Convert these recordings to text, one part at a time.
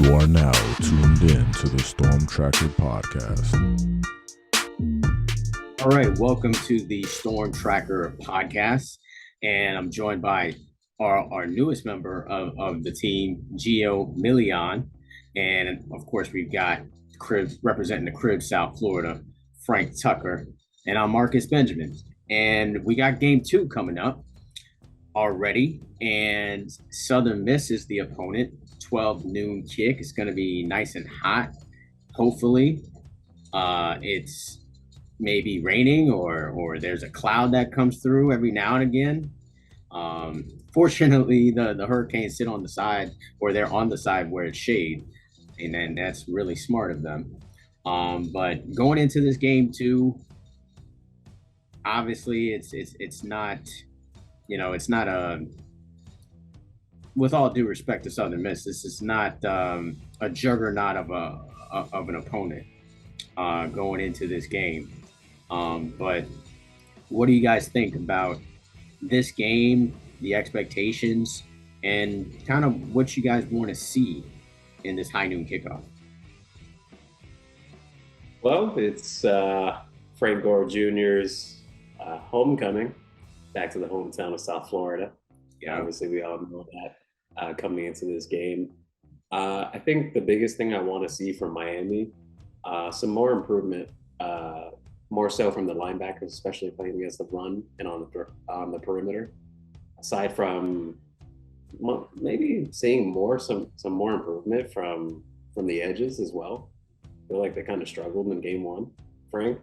You are now tuned in to the Storm Tracker podcast. All right, welcome to the Storm Tracker podcast, and I'm joined by our newest member of the team, Gio Milian, and of course we've got Crib representing the Crib, South Florida, Frank Tucker, and I'm Marcus Benjamin, and we got game 2 coming up already, and Southern Miss is the opponent. 12 noon kick. It's going to be nice and hot. Hopefully, it's maybe raining or there's a cloud that comes through every now and again. Fortunately, the Hurricanes sit on the side, or they're on the side where it's shade, and then that's really smart of them. But going into this game too, obviously it's not, it's not a, with all due respect to Southern Miss, this is not a juggernaut of an opponent going into this game. But what do you guys think about this game, the expectations, and kind of what you guys want to see in this high noon kickoff? Well, it's Frank Gore Jr.'s homecoming back to the hometown of South Florida. Yeah, obviously we all know that coming into this game. I think the biggest thing I want to see from Miami, some more improvement, more so from the linebackers, especially playing against the run and on the perimeter. Aside from maybe seeing some more improvement from the edges as well. I feel like they kind of struggled in game 1. Frank?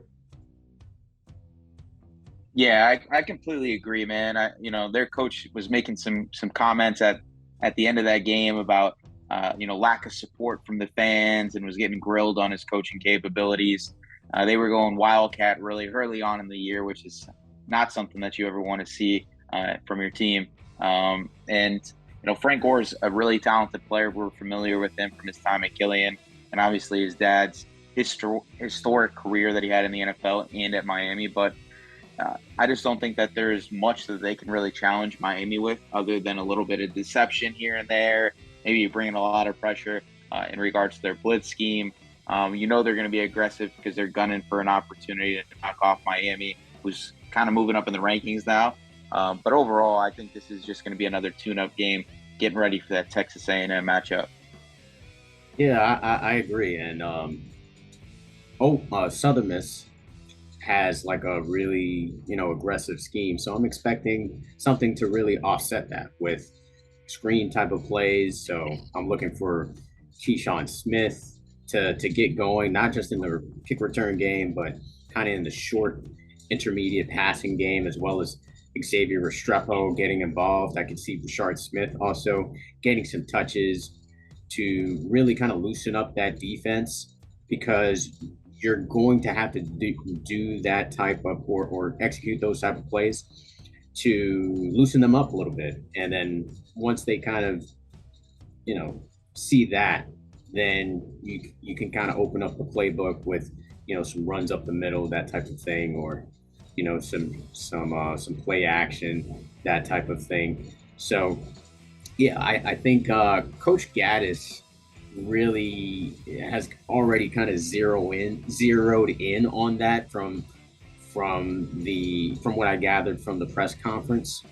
Yeah, I completely agree, man. Their coach was making some comments at the end of that game about lack of support from the fans, and was getting grilled on his coaching capabilities. They were going Wildcat really early on in the year, which is not something that you ever want to see from your team. Frank Gore's a really talented player. We're familiar with him from his time at Killian, and obviously his dad's historic career that he had in the NFL and at Miami. But I just don't think that there's much that they can really challenge Miami with, other than a little bit of deception here and there, maybe bringing a lot of pressure in regards to their blitz scheme. They're going to be aggressive because they're gunning for an opportunity to knock off Miami, who's kind of moving up in the rankings now. But overall, I think this is just going to be another tune-up game, getting ready for that Texas A&M matchup. Yeah, I agree. And Southern Miss has like a really, aggressive scheme. So I'm expecting something to really offset that with screen type of plays. So I'm looking for Keyshawn Smith to get going, not just in the kick return game, but kind of in the short intermediate passing game, as well as Xavier Restrepo getting involved. I could see Rashard Smith also getting some touches to really kind of loosen up that defense, because you're going to have to do that type of or execute those type of plays to loosen them up a little bit. And then once they kind of, see that, then you can kind of open up the playbook with, some runs up the middle, that type of thing, or, some play action, that type of thing. So, yeah, I think Coach Gaddis really has already kind of zeroed in on that from what I gathered from the press conference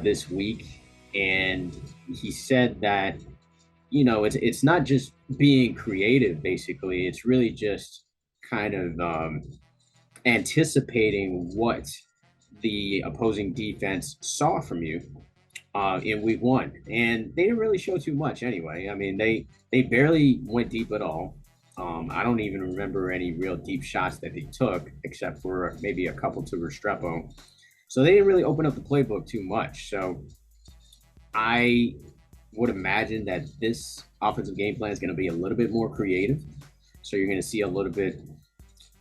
this week. And he said that, it's not just being creative, basically. It's really just kind of anticipating what the opposing defense saw from you in week 1. And they didn't really show too much anyway. I mean, they barely went deep at all. I don't even remember any real deep shots that they took, except for maybe a couple to Restrepo. So they didn't really open up the playbook too much. So I would imagine that this offensive game plan is going to be a little bit more creative. So you're going to see a little bit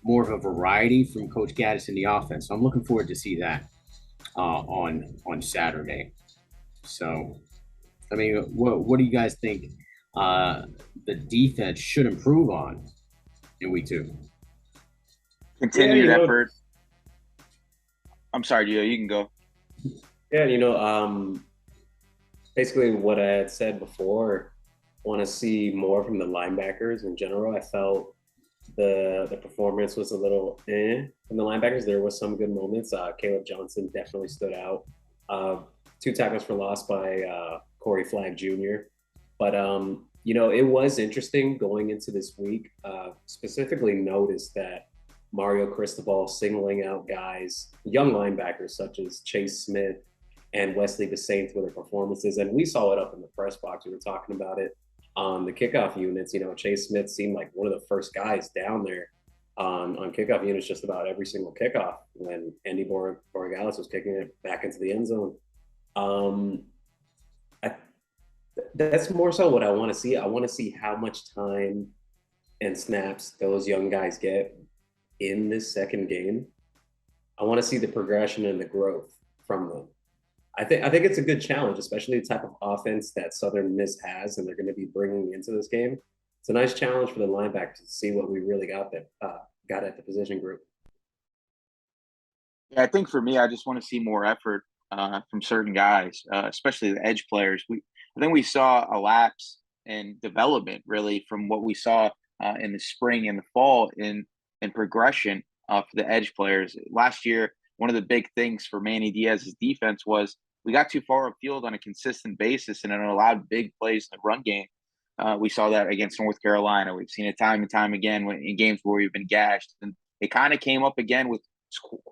more of a variety from Coach Gaddis in the offense. So I'm looking forward to see that on Saturday. So, I mean, what do you guys think the defense should improve on in week 2? Continued effort. I'm sorry, Gio, you can go. Yeah, basically what I had said before want to see more from the linebackers in general. I felt the performance was a little from the linebackers. There was some good moments. Caleb Johnson definitely stood out. Uh, two tackles for loss by Corey Flagg Jr. But it was interesting going into this week. Specifically, noticed that Mario Cristobal singling out guys, young linebackers such as Chase Smith and Wesley DeSaints with their performances, and we saw it up in the press box. We were talking about it on the kickoff units. Chase Smith seemed like one of the first guys down there on kickoff units just about every single kickoff when Andy Borregales was kicking it back into the end zone. I, that's more so what I want to see. I want to see how much time and snaps those young guys get in this second game. I want to see the progression and the growth from them. I think it's a good challenge, especially the type of offense that Southern Miss has, and they're going to be bringing into this game. It's a nice challenge for the linebackers to see what we really got at the position group. Yeah, I think for me, I just want to see more effort from certain guys, especially the edge players. I think we saw a lapse in development really from what we saw in the spring and the fall in progression for the edge players. Last year, one of the big things for Manny Diaz's defense was we got too far upfield on a consistent basis, and it allowed big plays in the run game. We saw that against North Carolina. We've seen it time and time again in games where we've been gashed, and it kind of came up again with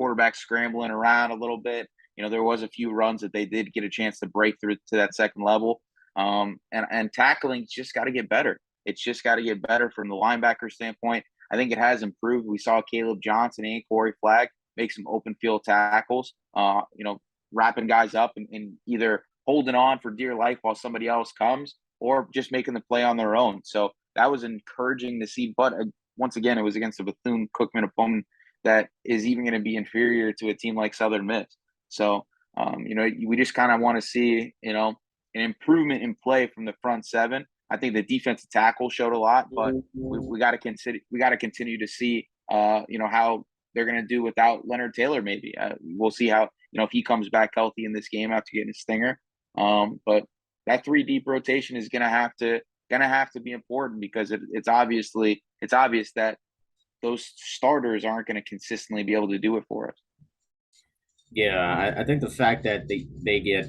quarterbacks scrambling around a little bit. There was a few runs that they did get a chance to break through to that second level, and tackling just got to get better. It's just got to get better from the linebacker standpoint. I think it has improved. We saw Caleb Johnson and Corey Flagg make some open field tackles, wrapping guys up and either holding on for dear life while somebody else comes or just making the play on their own. So that was encouraging to see. But once again, it was against a Bethune-Cookman opponent that is even going to be inferior to a team like Southern Miss. So, we just kind of want to see, an improvement in play from the front seven. I think the defensive tackle showed a lot, but we got to consider. We got to continue to see, how they're going to do without Leonard Taylor. Maybe we'll see how if he comes back healthy in this game after getting a stinger. But that 3 deep rotation is going to have to be important because it's obvious that those starters aren't going to consistently be able to do it for us. Yeah, I think the fact that they get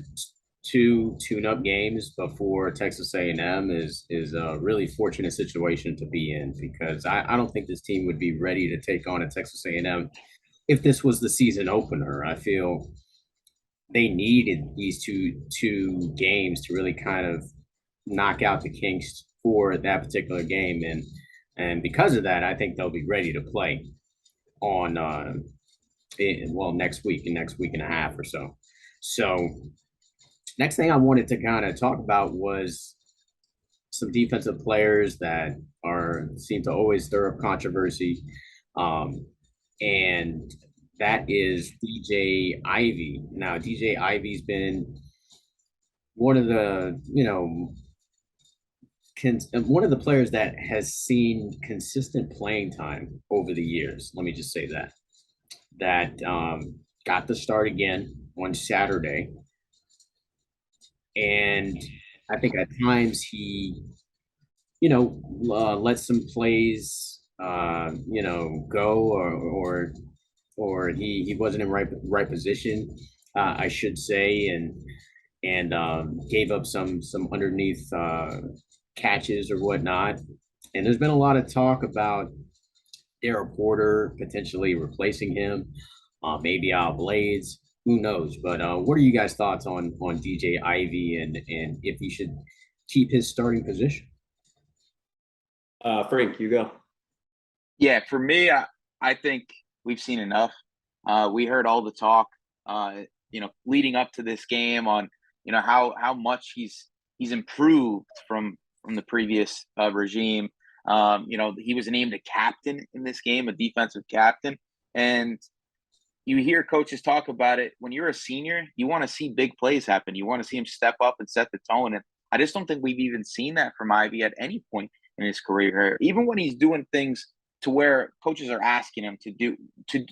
2 tune-up games before Texas A&M is a really fortunate situation to be in because I don't think this team would be ready to take on a Texas A&M if this was the season opener. I feel they needed these two games to really kind of knock out the kinks for that particular game, and because of that, I think they'll be ready to play on next week and a half or so. So next thing I wanted to kind of talk about was some defensive players that seem to always stir up controversy. And that is DJ Ivey. Now, DJ Ivey's been one of the, one of the players that has seen consistent playing time over the years. Let me just say that got the start again on Saturday. And I think at times he, let some plays, go or he wasn't in right position, I should say, and gave up some underneath catches or whatnot. And there's been a lot of talk about Darrell Porter potentially replacing him, maybe Al Blades. Who knows? But what are you guys' thoughts on DJ Ivey and if he should keep his starting position? Frank, you go. Yeah, for me, I think we've seen enough. We heard all the talk, leading up to this game on, how much he's improved from the previous regime. He was named a captain in this game, a defensive captain, and you hear coaches talk about it. When you're a senior, you want to see big plays happen. You want to see him step up and set the tone. And I just don't think we've even seen that from Ivey at any point in his career. Even when he's doing things to where coaches are asking him to do,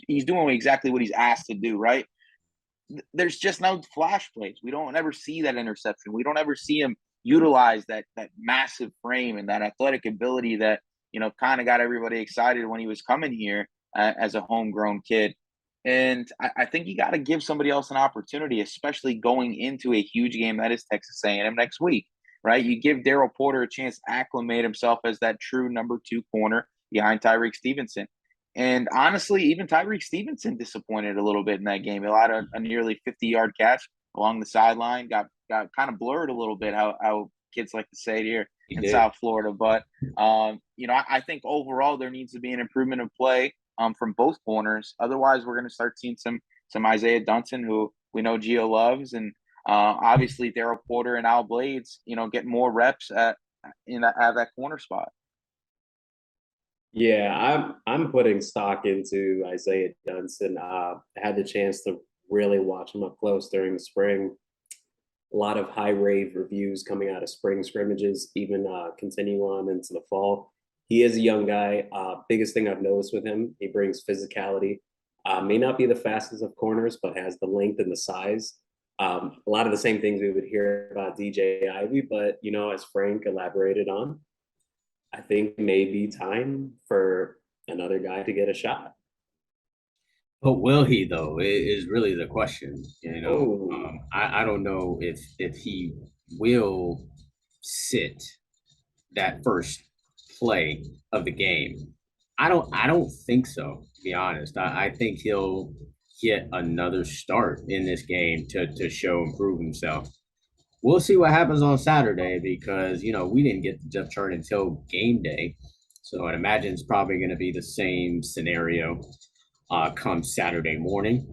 he's doing exactly what he's asked to do, right? There's just no flash plays. We don't ever see that interception. We don't ever see him, utilize that massive frame and that athletic ability that, kind of got everybody excited when he was coming here as a homegrown kid. And I think you got to give somebody else an opportunity, especially going into a huge game that is Texas A&M next week, right? You give Daryl Porter a chance to acclimate himself as that true number 2 corner behind Tyreek Stevenson. And honestly, even Tyreek Stevenson disappointed a little bit in that game. He allowed a nearly 50-yard catch along the sideline, got kind of blurred a little bit, how kids like to say it here in South Florida. But, I think overall there needs to be an improvement of play from both corners. Otherwise, we're going to start seeing some Isaiah Dunson, who we know Gio loves, and obviously Daryl Porter and Al Blades, get more reps at that corner spot. Yeah, I'm putting stock into Isaiah Dunson. I had the chance to really watch him up close during the spring. A lot of high rave reviews coming out of spring scrimmages, even continue on into the fall. He is a young guy. Biggest thing I've noticed with him, he brings physicality. May not be the fastest of corners, but has the length and the size. A lot of the same things we would hear about DJ Ivey, but as Frank elaborated on, I think maybe time for another guy to get a shot. But will he though? Is really the question. Oh. I don't know if he will sit that first play of the game. I don't think so, to be honest. I think he'll get another start in this game to show and prove himself. We'll see what happens on Saturday because we didn't get the depth chart until game day. So I'd imagine it's probably going to be the same scenario come Saturday morning.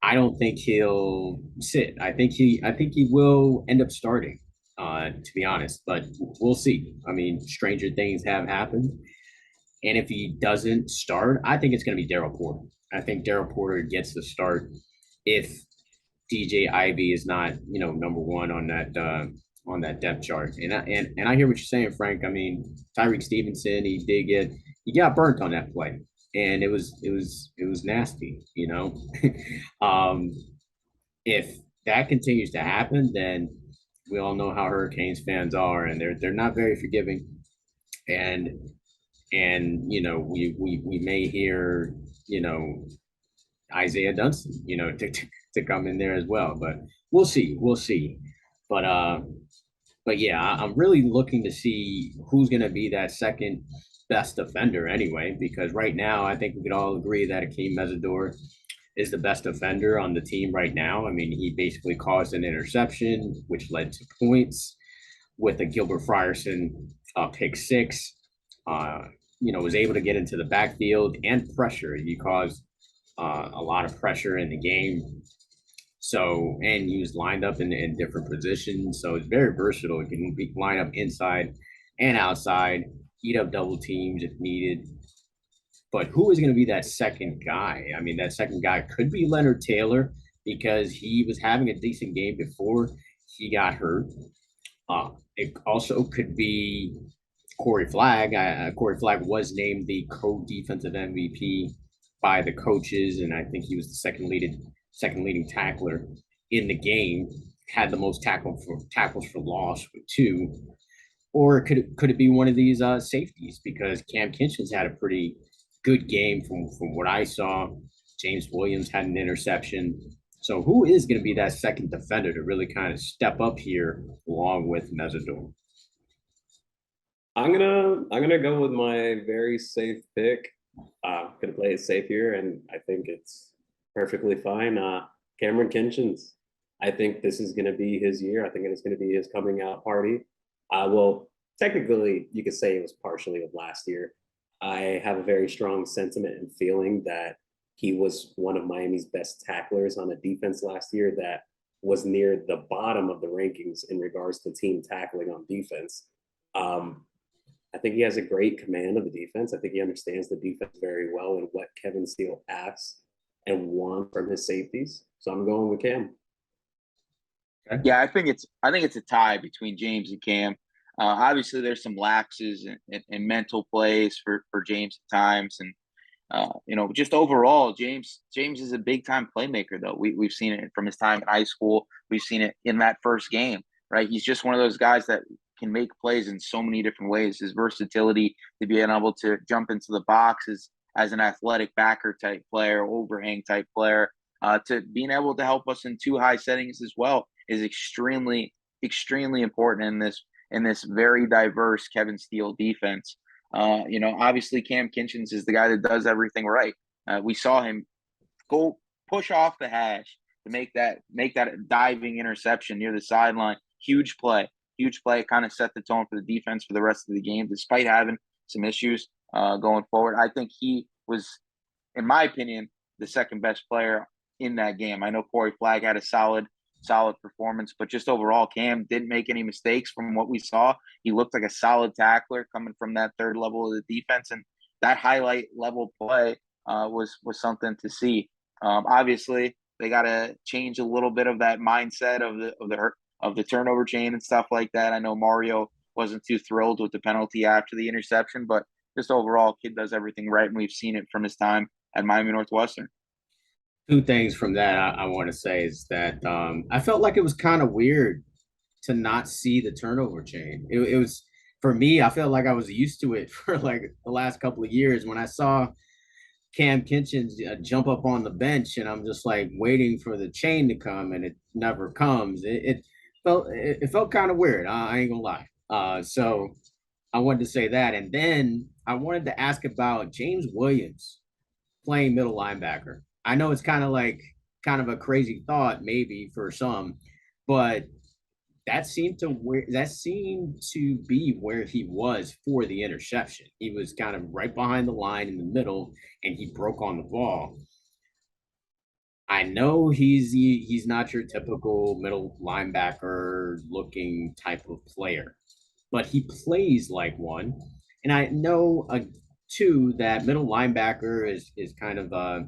I don't think he'll sit. I think he will end up starting, to be honest, but we'll see. I mean, stranger things have happened. And if he doesn't start, I think it's going to be Daryl Porter. I think Daryl Porter gets the start if DJ Ivey is not, number 1 on that depth chart. And I hear what you're saying, Frank. I mean, Tyreek Stevenson, he got burnt on that play, and it was nasty. If that continues to happen, then we all know how Hurricanes fans are, and they're not very forgiving. And we may hear Isaiah Dunson to come in there as well, but we'll see. But yeah, I'm really looking to see who's going to be that second best defender anyway, because right now I think we could all agree that Akeem Mesidor is the best defender on the team right now. I mean, he basically caused an interception, which led to points with a Gilbert Frierson pick 6. Was able to get into the backfield and pressure. He caused a lot of pressure in the game. So, and he was lined up in different positions. So it's very versatile. He can line up inside and outside, eat up double teams if needed. But who is going to be that second guy? I mean, that second guy could be Leonard Taylor because he was having a decent game before he got hurt. It also could be Corey Flagg. Corey Flagg was named the co-defensive MVP by the coaches, and I think he was the second leading tackler in the game. Had the most tackles for loss with 2. Or could it be one of these safeties? Because Cam Kinchens had a pretty good game from what I saw. James Williams had an interception. So who is going to be that second defender to really kind of step up here along with Mesidor? I'm gonna go with my very safe pick. Gonna play it safe here, and I think it's perfectly fine. Cameron Kinchens. I think this is gonna be his year. I think it's gonna be his coming out party. Well, technically, you could say it was partially of last year. I have a very strong sentiment and feeling that he was one of Miami's best tacklers on a defense last year that was near the bottom of the rankings in regards to team tackling on defense. I think he has a great command of the defense. I think he understands the defense very well and what Kevin Steele asks and wants from his safeties. So I'm going with Cam. Okay. Yeah, I think it's a tie between James and Cam. Obviously, there's some lapses in mental plays for James at times, and just overall, James is a big time playmaker. Though we've seen it from his time in high school, we've seen it in that first game. right? He's just one of those guys that can make plays in so many different ways. His versatility to being able to jump into the boxes as an athletic backer type player, overhang type player, to being able to help us in two high settings as well is extremely, extremely important in this very diverse Kevin Steele defense. Obviously Cam Kinchens is the guy that does everything right. We saw him go push off the hash to make that diving interception near the sideline. Huge play, kind of set the tone for the defense for the rest of the game, despite having some issues going forward. I think he was, in my opinion, the second best player in that game. I know Corey Flagg had a solid performance, but just overall, Cam didn't make any mistakes from what we saw. He looked like a solid tackler coming from that third level of the defense, and that highlight level play was something to see. Obviously, they got to change a little bit of that mindset of the turnover chain and stuff like that. I know Mario wasn't too thrilled with the penalty after the interception, but just overall, kid does everything right, and we've seen it from his time at Miami Northwestern. Two things from that I want to say is that I felt like it was kind of weird to not see the turnover chain. It was, for me, I felt like I was used to it for like the last couple of years. When I saw Cam Kinchens jump up on the bench, and I'm just like waiting for the chain to come, and it never comes. It felt kind of weird. I ain't gonna lie. So I wanted to say that, and then I wanted to ask about James Williams playing middle linebacker. I know it's kind of a crazy thought maybe for some, but that seemed to be where he was for the interception. He was kind of right behind the line in the middle, and he broke on the ball. I know he's not your typical middle linebacker looking type of player, but he plays like one. And I know too that middle linebacker is kind of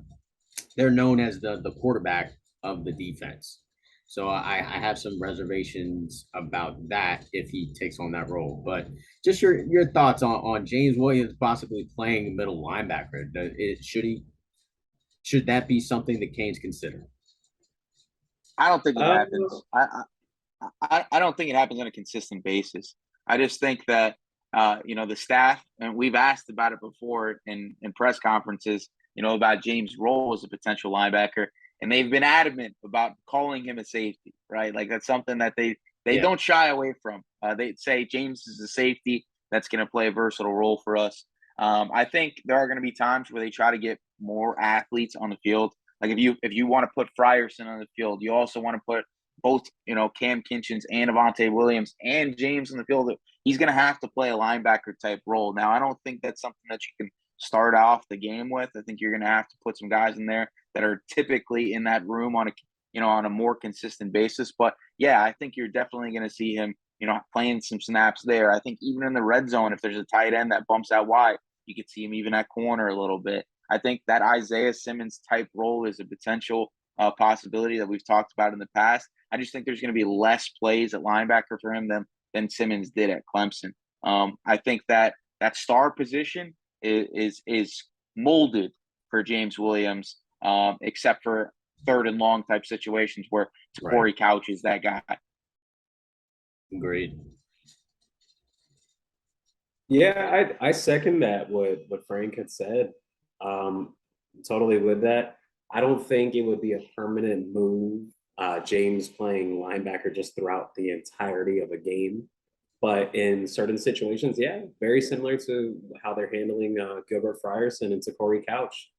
they're known as the quarterback of the defense. So I have some reservations about that if he takes on that role. But just your thoughts on James Williams possibly playing middle linebacker. Should that be something the Canes consider? I don't think it happens. I don't think it happens on a consistent basis. I just think that the staff, and we've asked about it before in press conferences, about James' role as a potential linebacker, and they've been adamant about calling him a safety, right? Like that's something that they don't shy away from. They say James is a safety that's going to play a versatile role for us. I think there are going to be times where they try to get more athletes on the field. Like if you want to put Frierson on the field, you also want to put both, Cam Kinchens and Avante Williams and James on the field. He's going to have to play a linebacker type role. Now, I don't think that's something that you can start off the game with. I think you're going to have to put some guys in there that are typically in that room on a more consistent basis. But yeah, I think you're definitely going to see him, playing some snaps there. I think even in the red zone, if there's a tight end that bumps out wide, you could see him even at corner a little bit. I think that Isaiah Simmons type role is a potential possibility that we've talked about in the past. I just think there's going to be less plays at linebacker for him than Simmons did at Clemson. I think that star position is molded for James Williams, except for third and long type situations where Corey Couch is that guy. Agreed. Yeah, I second that what Frank had said. Totally with that. I don't think it would be a permanent move, James playing linebacker just throughout the entirety of a game. But in certain situations, yeah, very similar to how they're handling Gilbert Frierson and Corey Couch,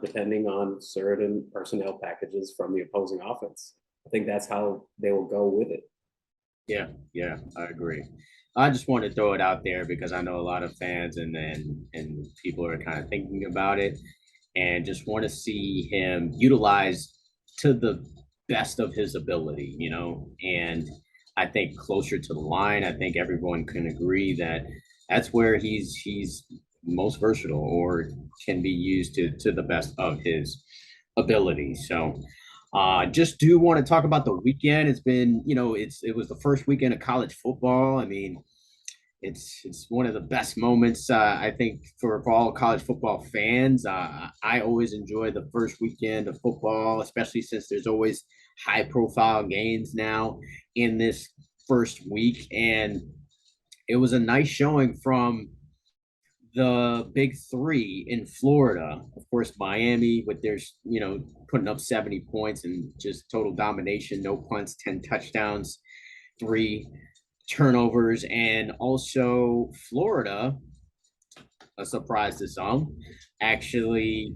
depending on certain personnel packages from the opposing offense. I think that's how they will go with it. Yeah, I agree. I just want to throw it out there because I know a lot of fans and people are kind of thinking about it and just want to see him utilized to the best of his ability, and I think closer to the line. I think everyone can agree that that's where he's most versatile or can be used to the best of his ability. So just do want to talk about the weekend. It's been, it was the first weekend of college football. I mean, it's one of the best moments, I think, for all college football fans. I always enjoy the first weekend of football, especially since there's always high profile games now in this first week, and it was a nice showing from the big three in Florida. Of course, Miami with their, putting up 70 points and just total domination, no punts, 10 touchdowns, 3 turnovers, and also Florida, a surprise to some, actually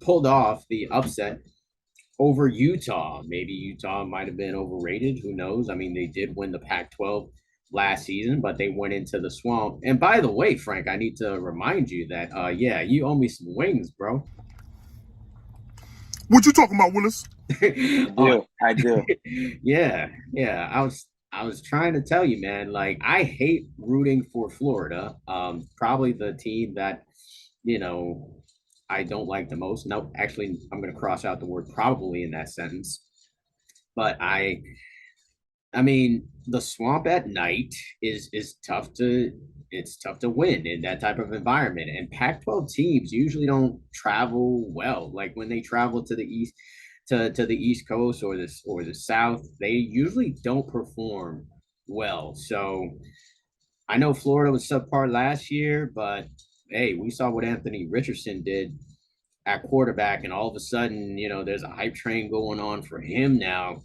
pulled off the upset over Utah. Maybe Utah might have been overrated. Who knows? I mean, they did win the Pac 12 last season, but they went into the swamp. And by the way, Frank, I need to remind you that, yeah, you owe me some wings, bro. What you talking about, Willis? I do. Yeah. I was trying to tell you, man, like I hate rooting for Florida. Probably the team that, you know, I don't like the most. No, actually, I'm going to cross out the word probably in that sentence. But I mean, the swamp at night is tough to win in that type of environment. And Pac-12 teams usually don't travel well. Like when they travel to the east to the East Coast or the South, they usually don't perform well. So I know Florida was subpar last year, but hey, we saw what Anthony Richardson did at quarterback, and all of a sudden, there's a hype train going on for him now.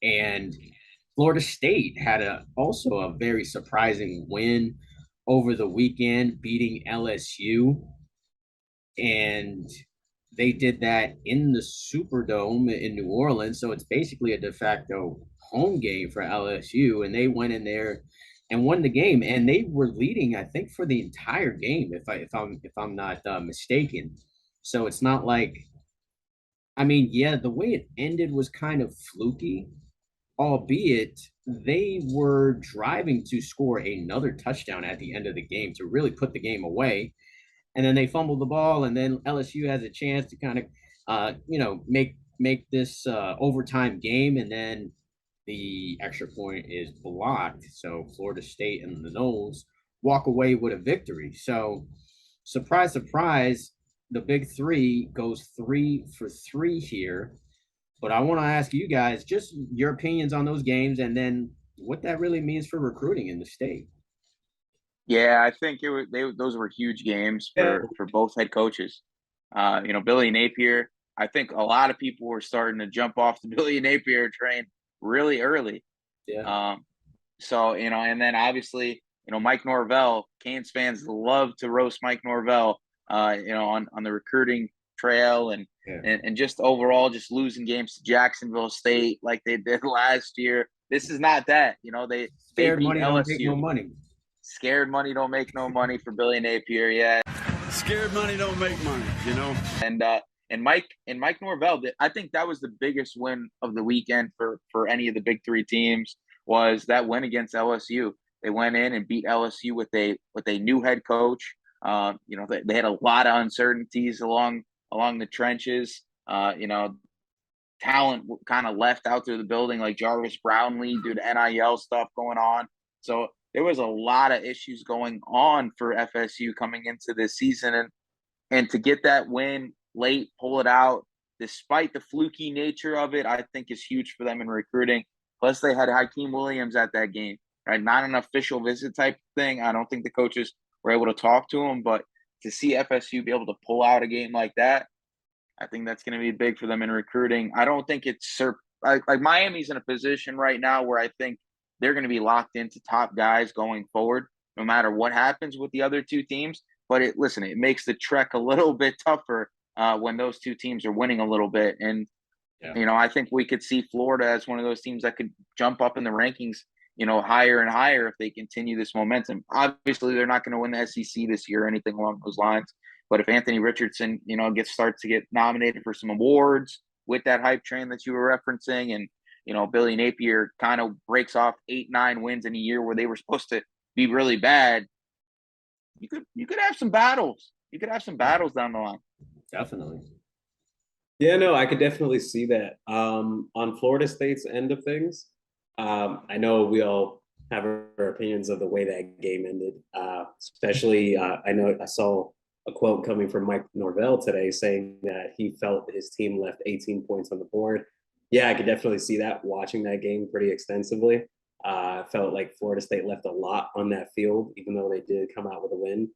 And Florida State had also a very surprising win over the weekend, beating LSU. And they did that in the Superdome in New Orleans. So it's basically a de facto home game for LSU. And they went in there and won the game. And they were leading, I think, for the entire game, if I'm not mistaken. So it's not like, I mean, yeah, the way it ended was kind of fluky, albeit they were driving to score another touchdown at the end of the game to really put the game away. And then they fumbled the ball, and then LSU has a chance to kind of, make this overtime game, and then the extra point is blocked. So Florida State and the Noles walk away with a victory. So surprise, surprise, the big three goes 3 for 3 here. But I want to ask you guys just your opinions on those games and then what that really means for recruiting in the state. Yeah, I think those were huge games for both head coaches. Billy Napier, I think a lot of people were starting to jump off the Billy Napier train really early. Yeah. And then obviously, Mike Norvell, Canes fans love to roast Mike Norvell, on the recruiting trail and just overall just losing games to Jacksonville State like they did last year. This is not that. They Scared beat money LSU. don't make no money. Scared money don't make no money for Billy Napier. Yeah. Scared money don't make money, And Mike Norvell, I think that was the biggest win of the weekend for any of the big three teams was that win against LSU. They went in and beat LSU with a new head coach. They had a lot of uncertainties along the trenches. Talent kind of left out through the building, like Jarvis Brownlee due to NIL stuff going on. So there was a lot of issues going on for FSU coming into this season, and to get that win late, pull it out, despite the fluky nature of it, I think is huge for them in recruiting. Plus, they had Hakeem Williams at that game, right? Not an official visit type thing. I don't think the coaches were able to talk to him, but to see FSU be able to pull out a game like that, I think that's going to be big for them in recruiting. I don't think it's like Miami's in a position right now where I think they're going to be locked into top guys going forward, no matter what happens with the other two teams. But it makes the trek a little bit tougher when those two teams are winning a little bit. And, I think we could see Florida as one of those teams that could jump up in the rankings, higher and higher if they continue this momentum. Obviously, they're not going to win the SEC this year or anything along those lines. But if Anthony Richardson, starts to get nominated for some awards with that hype train that you were referencing, and Billy Napier kind of breaks off 8-9 wins in a year where they were supposed to be really bad, you could have some battles. You could have some battles down the line. Definitely. Yeah, no, I could definitely see that. On Florida State's end of things, I know we all have our opinions of the way that game ended. Especially, I know I saw a quote coming from Mike Norvell today saying that he felt his team left 18 points on the board. Yeah, I could definitely see that watching that game pretty extensively. I felt like Florida State left a lot on that field, even though they did come out with a win.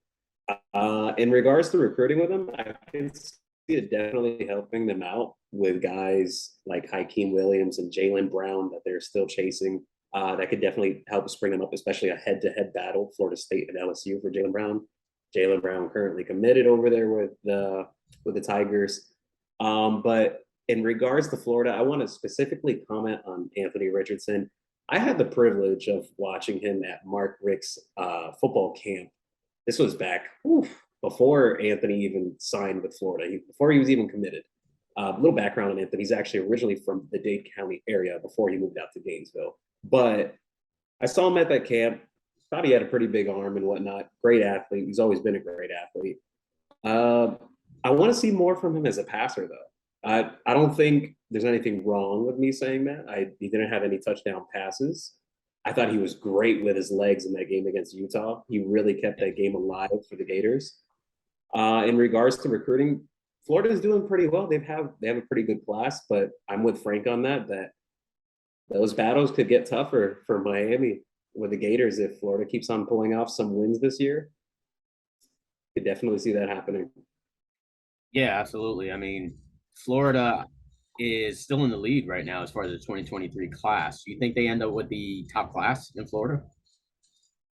In regards to recruiting with them, I can see it definitely helping them out with guys like Hakeem Williams and Jalen Brown that they're still chasing. That could definitely help spring them up, especially a head-to-head battle, Florida State and LSU for Jalen Brown. Jalen Brown currently committed over there with the Tigers. But in regards to Florida, I want to specifically comment on Anthony Richardson. I had the privilege of watching him at Mark Richt's football camp. This was back before Anthony even signed with Florida, before he was even committed. A little background on Anthony. He's actually originally from the Dade County area before he moved out to Gainesville. But I saw him at that camp. Thought he had a pretty big arm and whatnot. Great athlete. He's always been a great athlete. I want to see more from him as a passer, though. I don't think there's anything wrong with me saying that. He didn't have any touchdown passes. I thought he was great with his legs in that game against Utah. He really kept that game alive for the Gators. In regards to recruiting, Florida is doing pretty well. They have a pretty good class, but I'm with Frank on that those battles could get tougher for Miami with the Gators if Florida keeps on pulling off some wins this year. Could definitely see that happening. Yeah, absolutely. I mean, Florida is still in the lead right now as far as the 2023 class. You think they end up with the top class in Florida?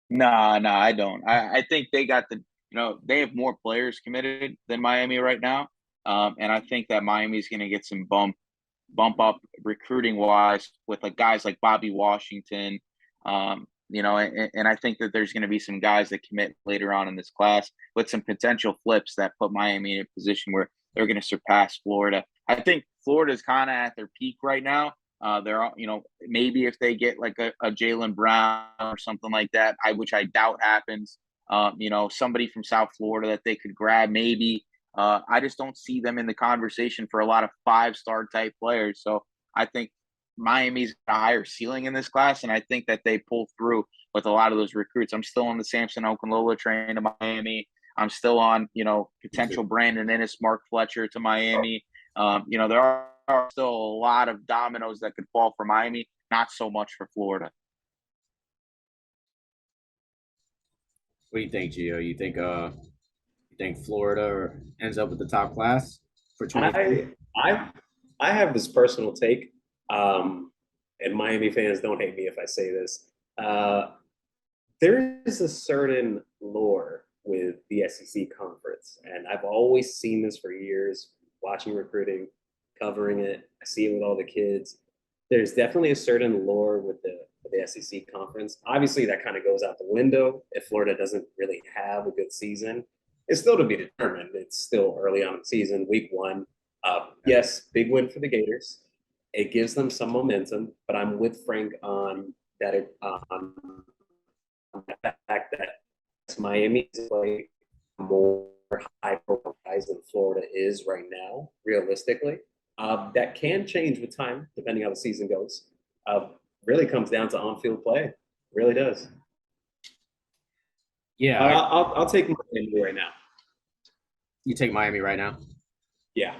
No, I don't. I think they got they have more players committed than Miami right now. And I think that Miami's going to get some bump up recruiting wise with guys like Bobby Washington. And I think that there's going to be some guys that commit later on in this class with some potential flips that put Miami in a position where they're going to surpass Florida. I think Florida's kind of at their peak right now. They're, maybe if they get like a Jalen Brown or something like that, which I doubt happens. Somebody from South Florida that they could grab, maybe. I just don't see them in the conversation for a lot of 5-star type players. So I think Miami's a higher ceiling in this class, and I think that they pull through with a lot of those recruits. I'm still on the Samson Okunlola train to Miami. I'm still on, potential Brandon Inniss, Mark Fletcher to Miami. There are still a lot of dominoes that could fall for Miami, not so much for Florida. What do you think, Gio? You think Florida ends up with the top class for 20? I have this personal take, and Miami fans don't hate me if I say this. There is a certain lore with the SEC conference, and I've always seen this for years, watching recruiting, covering it. I see it with all the kids. There's definitely a certain lore with the SEC conference. Obviously, that kind of goes out the window if Florida doesn't really have a good season. It's still to be determined. It's still early on in the season, week 1. Yes, big win for the Gators. It gives them some momentum, but I'm with Frank on that. On the fact that Miami is like more high-profile guys than Florida is right now, realistically. That can change with time, depending how the season goes. Really comes down to on-field play. Really does. Yeah. I'll take Miami right now. You take Miami right now? Yeah.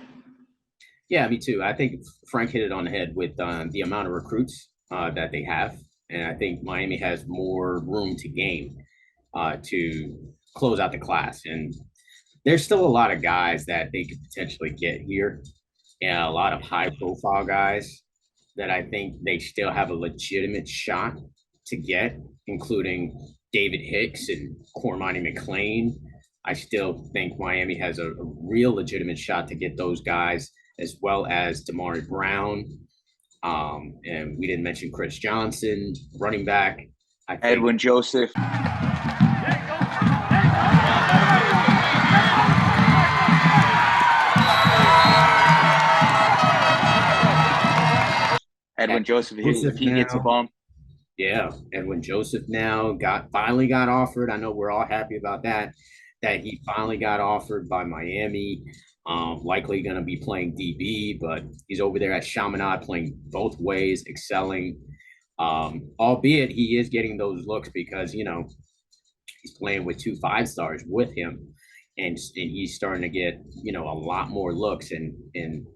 Yeah, me too. I think Frank hit it on the head with the amount of recruits that they have. And I think Miami has more room to gain to close out the class. And there's still a lot of guys that they could potentially get here. And a lot of high-profile guys that I think they still have a legitimate shot to get, including David Hicks and Cormani McClain. I still think Miami has a real legitimate shot to get those guys, as well as Damari Brown. And we didn't mention Chris Johnson, running back. Edwin Joseph. Edwin Joseph, if he gets a bump. Yeah, Edwin Joseph now finally got offered. I know we're all happy about that he finally got offered by Miami. Likely going to be playing DB, but he's over there at Chaminade playing both ways, excelling. Albeit he is getting those looks because, he's playing with 2 5-stars with him. And he's starting to get, a lot more looks. And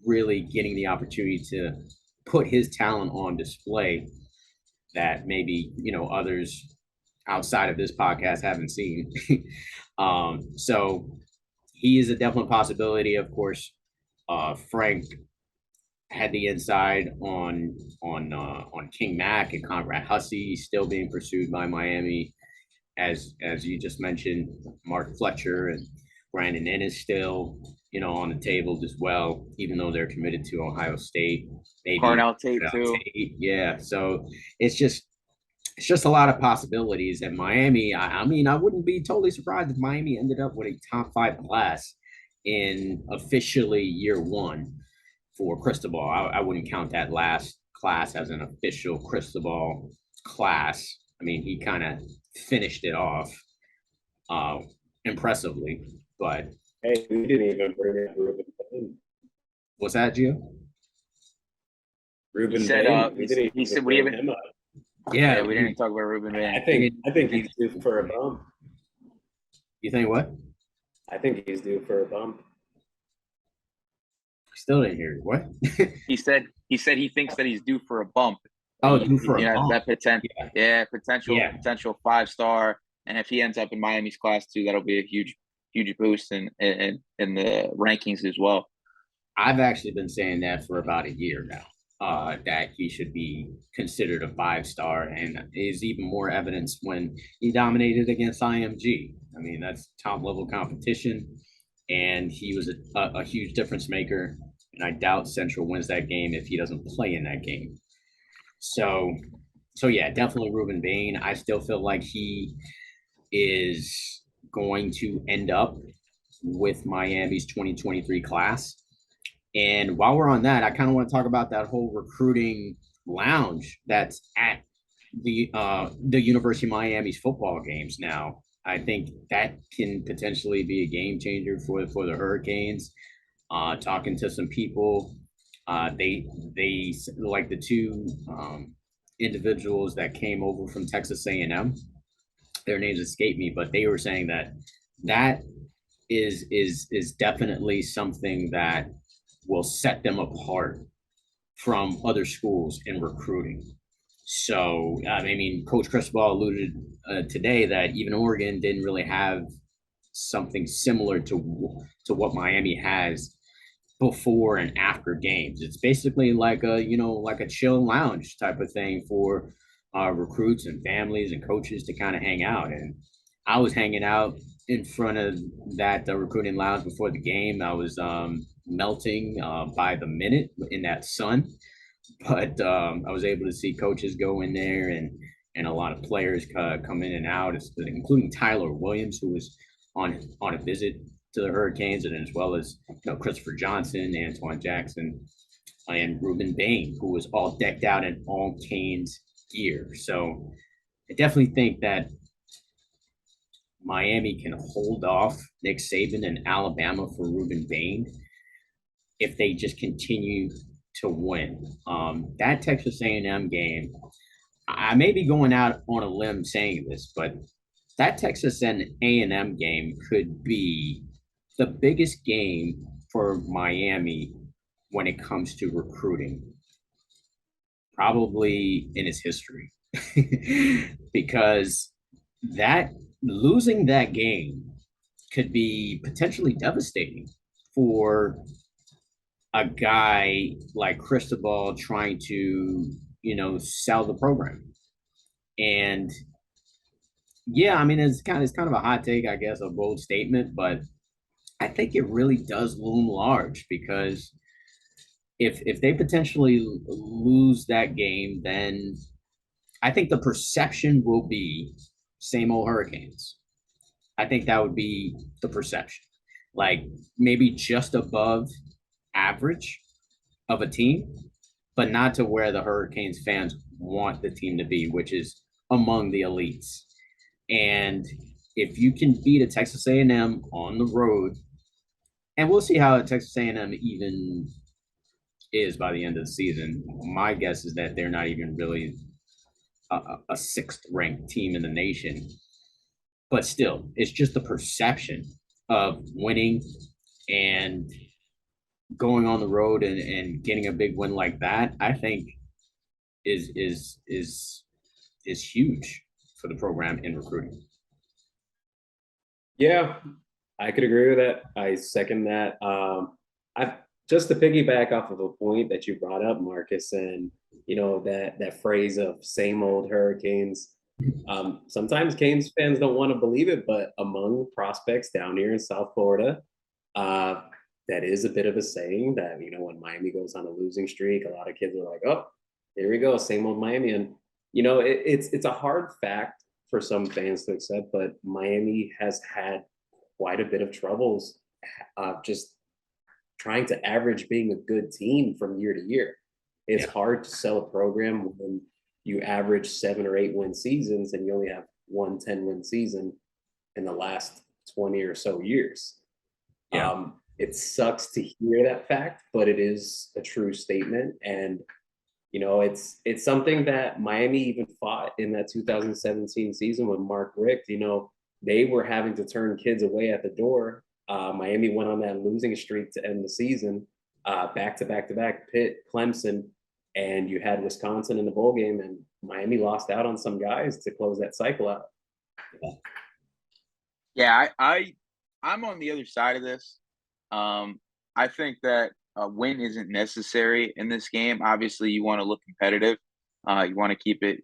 really getting the opportunity to put his talent on display that maybe, others outside of this podcast haven't seen. So he is a definite possibility. Of course, Frank had the inside on King Mack and Conrad Hussey still being pursued by Miami, as you just mentioned, Mark Fletcher and Brandon Ennis still, on the table as well, even though they're committed to Ohio State. Maybe Carnell Tate too. Yeah. So it's just a lot of possibilities. And Miami, I mean, I wouldn't be totally surprised if Miami ended up with a top 5 class in officially year 1 for Cristobal. I wouldn't count that last class as an official Cristobal class. I mean, he kind of finished it off impressively, but Hey, we didn't even bring up Ruben Bain. what's that, Gio? Ruben He said, Bain. We didn't he even said we bring haven't. him up. Yeah, We didn't talk about Ruben Bain. I think he's due for a bump. You think what? I think he's due for a bump. Still didn't hear you. What? He said he thinks that he's due for a bump. Oh, due for a bump. That potential, Yeah. potential 5-star, and if he ends up in Miami's class too, that'll be a huge boost in the rankings as well. I've actually been saying that for about a year now, that he should be considered a 5-star, and is even more evidence when he dominated against IMG. I mean, that's top level competition, and he was a huge difference maker. And I doubt Central wins that game if he doesn't play in that game. So yeah, definitely Ruben Bain. I still feel like he is going to end up with Miami's 2023 class. And while we're on that, I kind of want to talk about that whole recruiting lounge that's at the University of Miami's football games now. I think that can potentially be a game changer for the Hurricanes. Talking to some people, they like the 2 individuals that came over from Texas A&M. Their names escape me, but they were saying that is definitely something that will set them apart from other schools in recruiting. So, I mean, Coach Cristobal alluded today that even Oregon didn't really have something similar to what Miami has before and after games. It's basically like a chill lounge type of thing for recruits and families and coaches to kind of hang out. And I was hanging out in front of that recruiting lounge before the game. I was melting by the minute in that sun, but I was able to see coaches go in there and a lot of players come in and out, including Tyler Williams, who was on a visit to the Hurricanes, and as well as Christopher Johnson, Antoine Jackson, and Ruben Bain, who was all decked out in all Canes gear. So I definitely think that Miami can hold off Nick Saban and Alabama for Ruben Bain if they just continue to win. That Texas A&M game, I may be going out on a limb saying this, but that Texas and A&M game could be the biggest game for Miami when it comes to recruiting, probably in its history, because losing that game could be potentially devastating for a guy like Cristobal trying to, sell the program. And yeah, I mean, it's kind of a hot take, I guess, a bold statement, but I think it really does loom large, because if they potentially lose that game, then I think the perception will be same old Hurricanes. I think that would be the perception, like maybe just above average of a team, but not to where the Hurricanes fans want the team to be, which is among the elites. And if you can beat a Texas A&M on the road, and we'll see how Texas A&M even is by the end of the season. My guess is that they're not even really a 6th ranked team in the nation. But still, it's just the perception of winning and going on the road and getting a big win like that, I think is huge for the program in recruiting. Yeah, I could agree with that. I second that. I just to piggyback off of a point that you brought up, Marcus, and that phrase of same old Hurricanes. Sometimes Canes fans don't want to believe it, but among prospects down here in South Florida, that is a bit of a saying that when Miami goes on a losing streak, a lot of kids are like, "Oh, here we go, same old Miami." And it's a hard fact for some fans to accept, but Miami has had quite a bit of troubles just trying to average being a good team from year to year. It's hard to sell a program when you average 7 or 8 win seasons and you only have 1 10-win season in the last 20 or so years. It sucks to hear that fact, but it is a true statement. And it's something that Miami even fought in that 2017 season when Mark Richt, they were having to turn kids away at the door. Miami went on that losing streak to end the season, back to back, Pitt, Clemson, and you had Wisconsin in the bowl game, and Miami lost out on some guys to close that cycle out. Yeah, I'm on the other side of this. I think that a win isn't necessary in this game. Obviously, you want to look competitive. You want to keep it,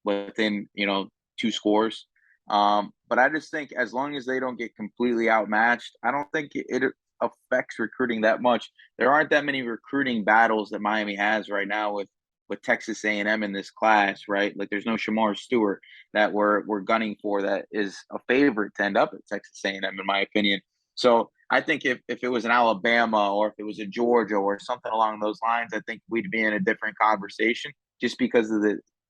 within, 2 scores. But I just think as long as they don't get completely outmatched, I don't think it affects recruiting that much. There aren't that many recruiting battles that Miami has right now with Texas A&M in this class, right? Like there's no Shamar Stewart that we're gunning for that is a favorite to end up at Texas A&M, in my opinion. So I think if it was an Alabama or if it was a Georgia or something along those lines, I think we'd be in a different conversation just because of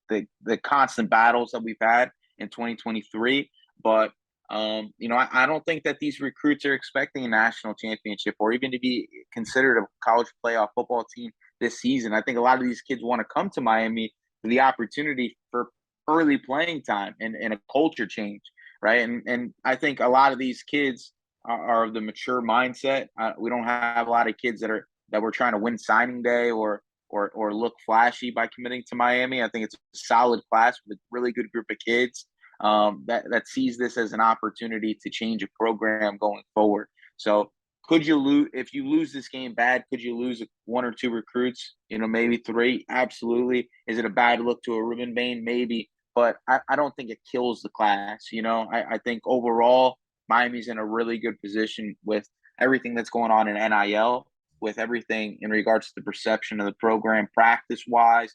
the constant battles that we've had in 2023. But I don't think that these recruits are expecting a national championship or even to be considered a college playoff football team this season. I think a lot of these kids want to come to Miami for the opportunity for early playing time and a culture change, right? And I think a lot of these kids are of the mature mindset. We don't have a lot of kids that we're trying to win signing day or look flashy by committing to Miami. I think it's a solid class with a really good group of kids that sees this as an opportunity to change a program going forward. So could you lose if you lose this game bad? Could you lose 1 or 2 recruits? Maybe 3. Absolutely. Is it a bad look to a Ruben Bain? Maybe, but I don't think it kills the class. I think overall Miami's in a really good position with everything that's going on in NIL, with everything in regards to the perception of the program, practice-wise,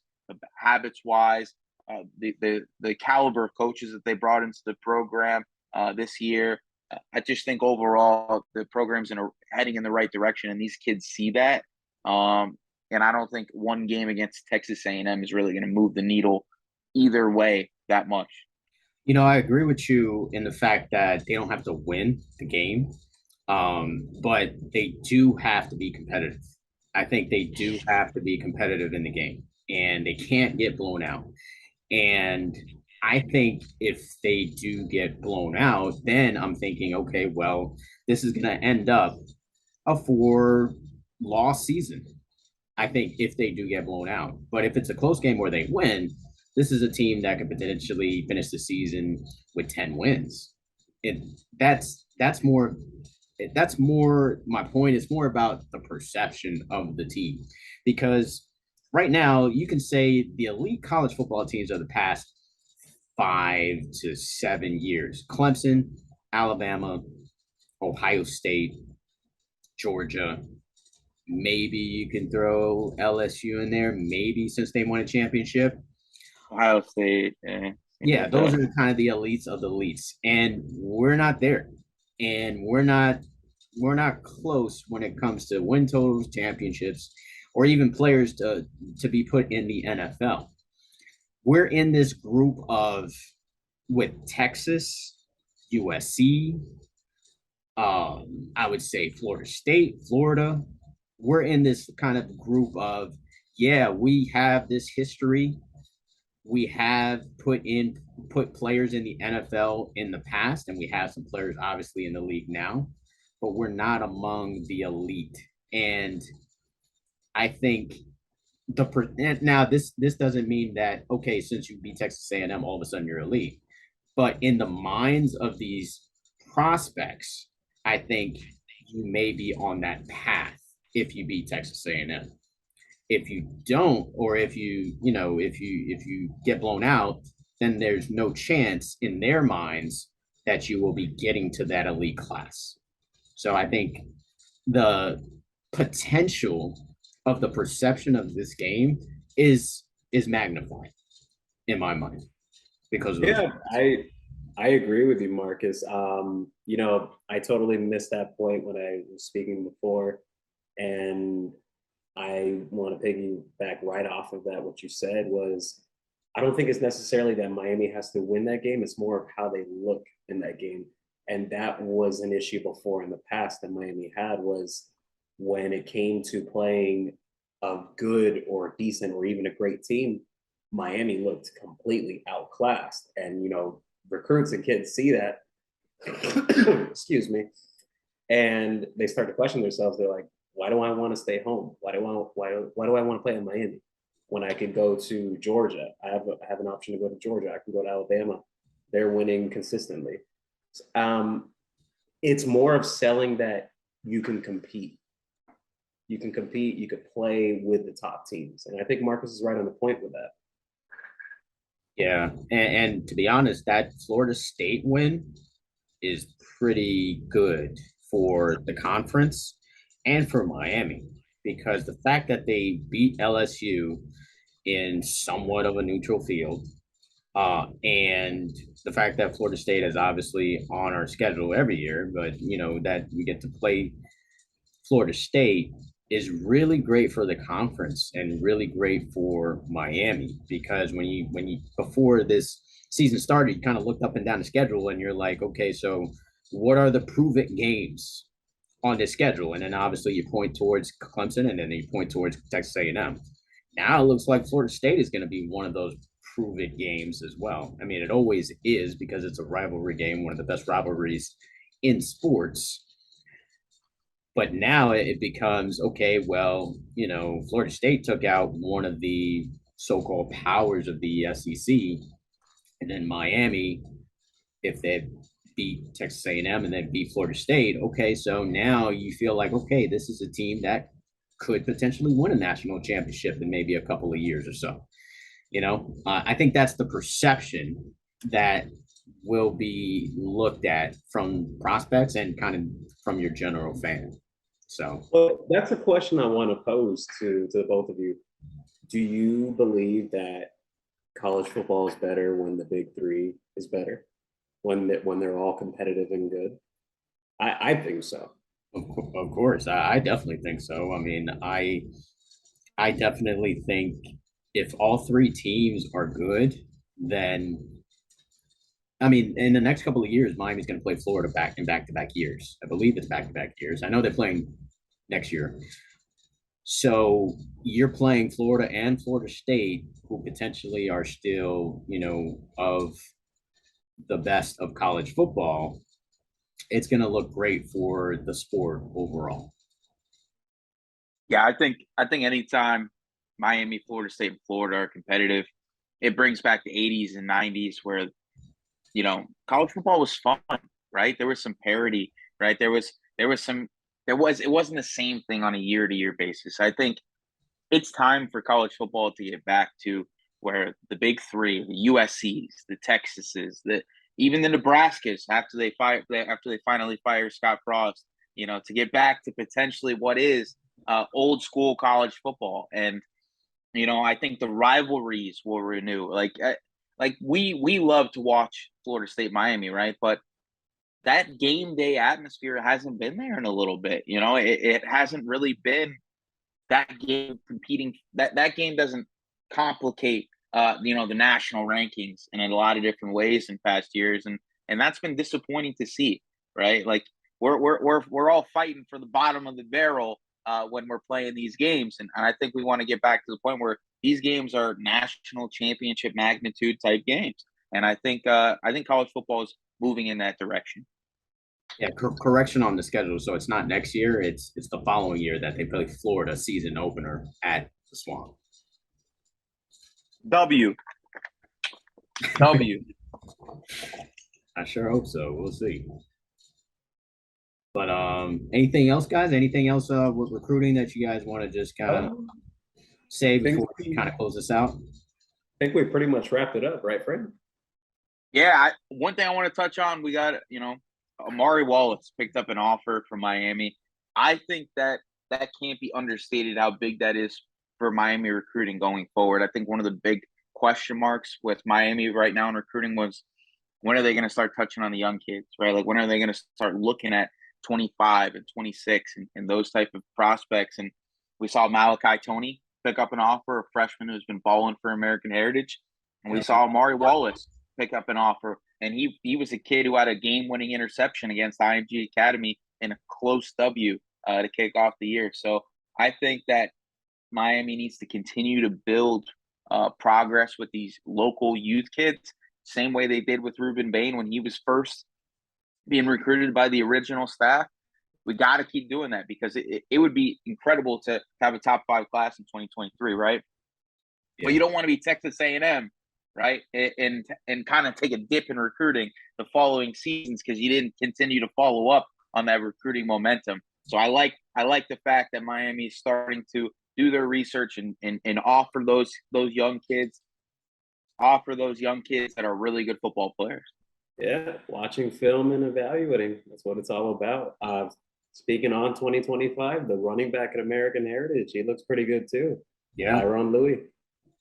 habits-wise, the caliber of coaches that they brought into the program this year. I just think overall the program's heading in the right direction, and these kids see that. And I don't think one game against Texas A&M is really going to move the needle either way that much. I agree with you in the fact that they don't have to win the game, but they do have to be competitive. I think they do have to be competitive in the game, and they can't get blown out. And I think if they do get blown out, then I'm thinking, okay, well, this is going to end up a 4-loss season. I think if they do get blown out, but if it's a close game where they win, this is a team that could potentially finish the season with 10 wins. That's more my point. It's more about the perception of the team, because right now you can say the elite college football teams of the past 5 to 7 years: Clemson, Alabama, Ohio State, Georgia. Maybe you can throw LSU in there, maybe, since they won a championship. Ohio State. Yeah, those are kind of the elites of the elites, and we're not there, and we're not close when it comes to win totals, championships, or even players to be put in the NFL. We're in this group with Texas, USC, I would say Florida State, Florida. We're in this kind of group of, we have this history. We have put players in the NFL in the past, and we have some players obviously in the league now, but we're not among the elite And I think now this doesn't mean that, okay, since you beat Texas A&M, all of a sudden you're elite. But in the minds of these prospects, I think you may be on that path if you beat Texas A&M. If you don't, or if you get blown out, then there's no chance in their minds that you will be getting to that elite class. So I think the potential of the perception of this game is magnified in my mind because of Yeah, I agree with you, Marcus. I totally missed that point when I was speaking before, and I want to piggyback right off of that. What you said was, I don't think it's necessarily that Miami has to win that game. It's more of how they look in that game, and that was an issue before in the past that Miami had was when it came to playing a good or decent or even a great team. Miami looked completely outclassed, and recruits and kids see that. Excuse me, and they start to question themselves. They're like, why do I want to stay home? Why do I want to play in Miami when I can go to Georgia? I have an option to go to Georgia. I can go to Alabama. They're winning consistently. It's more of selling that you can compete. You can compete. You could play with the top teams, and I think Marcus is right on the point with that. Yeah, and to be honest, that Florida State win is pretty good for the conference and for Miami because the fact that they beat LSU in somewhat of a neutral field, and the fact that Florida State is obviously on our schedule every year, but that we get to play Florida State is really great for the conference and really great for Miami because when you before this season started, you kind of looked up and down the schedule and you're like, okay, so what are the prove it games on this schedule? And then obviously you point towards Clemson and then you point towards Texas A&M. Now it looks like Florida State is going to be one of those prove it games as well. I mean, it always is because it's a rivalry game, one of the best rivalries in sports. But now it becomes okay. Well, Florida State took out one of the so-called powers of the SEC, and then Miami, if they beat Texas A&M and then beat Florida State, okay, so now you feel like okay, this is a team that could potentially win a national championship in maybe a couple of years or so. I think that's the perception that will be looked at from prospects and kind of from your general fan. So, well, that's a question I want to pose to the both of you. Do you believe that college football is better when the big three is better, when they're all competitive and good? I think so. Of course, I definitely think so. I mean, I definitely think if all three teams are good, then I mean, in the next couple of years, Miami's going to play Florida back in back-to-back years. I believe it's back-to-back years. I know they're playing next year. So you're playing Florida and Florida State, who potentially are still, of the best of college football. It's going to look great for the sport overall. Yeah, I think anytime Miami, Florida State, and Florida are competitive, it brings back the 80s and 90s where college football was fun, right? There was some parity, right? It wasn't the same thing on a year-to-year basis. I think it's time for college football to get back to where the big three, the USCs, the Texases, even the Nebraskas, after they finally fire Scott Frost, to get back to potentially what is old school college football. And I think the rivalries will renew. Like we love to watch Florida State Miami, right? But that game day atmosphere hasn't been there in a little bit. It hasn't really been that game competing. That game doesn't complicate the national rankings in a lot of different ways in past years, and that's been disappointing to see, right? Like we're all fighting for the bottom of the barrel when we're playing these games, and I think we want to get back to the point where these games are national championship magnitude type games, and I think college football is moving in that direction. Yeah, correction on the schedule. So it's not next year. It's the following year that they play Florida season opener at the Swamp. W. I sure hope so. We'll see. But anything else, guys? Anything else with recruiting that you guys want to just kind of say before we kind of close this out? I think we pretty much wrapped it up, right, Fred? Yeah, one thing I want to touch on, we got, Amari Wallace picked up an offer from Miami. I think that can't be understated how big that is for Miami recruiting going forward. I think one of the big question marks with Miami right now in recruiting was, when are they going to start touching on the young kids, right? Like, when are they going to start looking at 25 and 26 and those type of prospects? And we saw Malachi Tony pick up an offer, a freshman who's been balling for American Heritage. And we saw Amari Wallace pick up an offer. And he was a kid who had a game-winning interception against IMG Academy in a close W to kick off the year. So I think that Miami needs to continue to build progress with these local youth kids, same way they did with Ruben Bain when he was first being recruited by the original staff. We got to keep doing that, because it would be incredible to have a top 5 class in 2023, right? Yeah. But you don't want to be Texas A&M, right? And kind of take a dip in recruiting the following seasons because you didn't continue to follow up on that recruiting momentum. So I like the fact that Miami is starting to do their research and offer those young kids that are really good football players. Yeah, watching film and evaluating. That's what it's all about. Speaking on 2025, the running back at American Heritage, he looks pretty good too. Yeah. Byron Louis.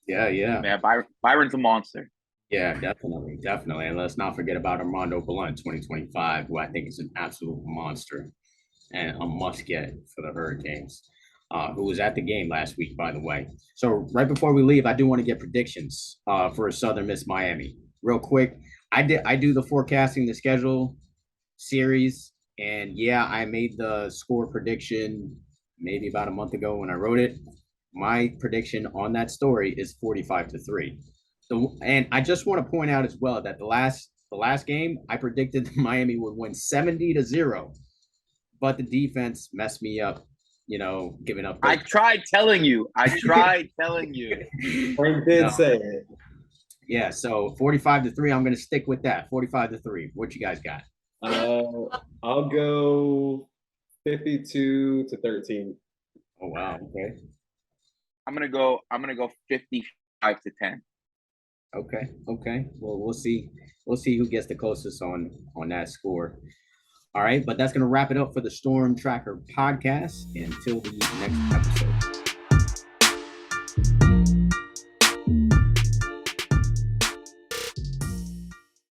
Yeah. Byron's a monster. Yeah, definitely. And let's not forget about Armando Blunt, 2025, who I think is an absolute monster and a must get for the Hurricanes, who was at the game last week, by the way. So right before we leave, I do want to get predictions for Southern Miss Miami. Real quick, I do the forecasting, the schedule series, and yeah, I made the score prediction maybe about a month ago when I wrote it. My prediction on that story is 45-3. And I just want to point out as well that the last game I predicted Miami would win 70-0, but the defense messed me up. Giving up. I tried telling you. Frank did say it. Yeah, so 45-3. I'm going to stick with that. 45-3. What you guys got? I'll go 52-13. Oh wow. Okay. I'm gonna go 55-10. Okay. Well, we'll see. We'll see who gets the closest on that score. All right, but that's gonna wrap it up for the Storm Tracker podcast. Until the next episode.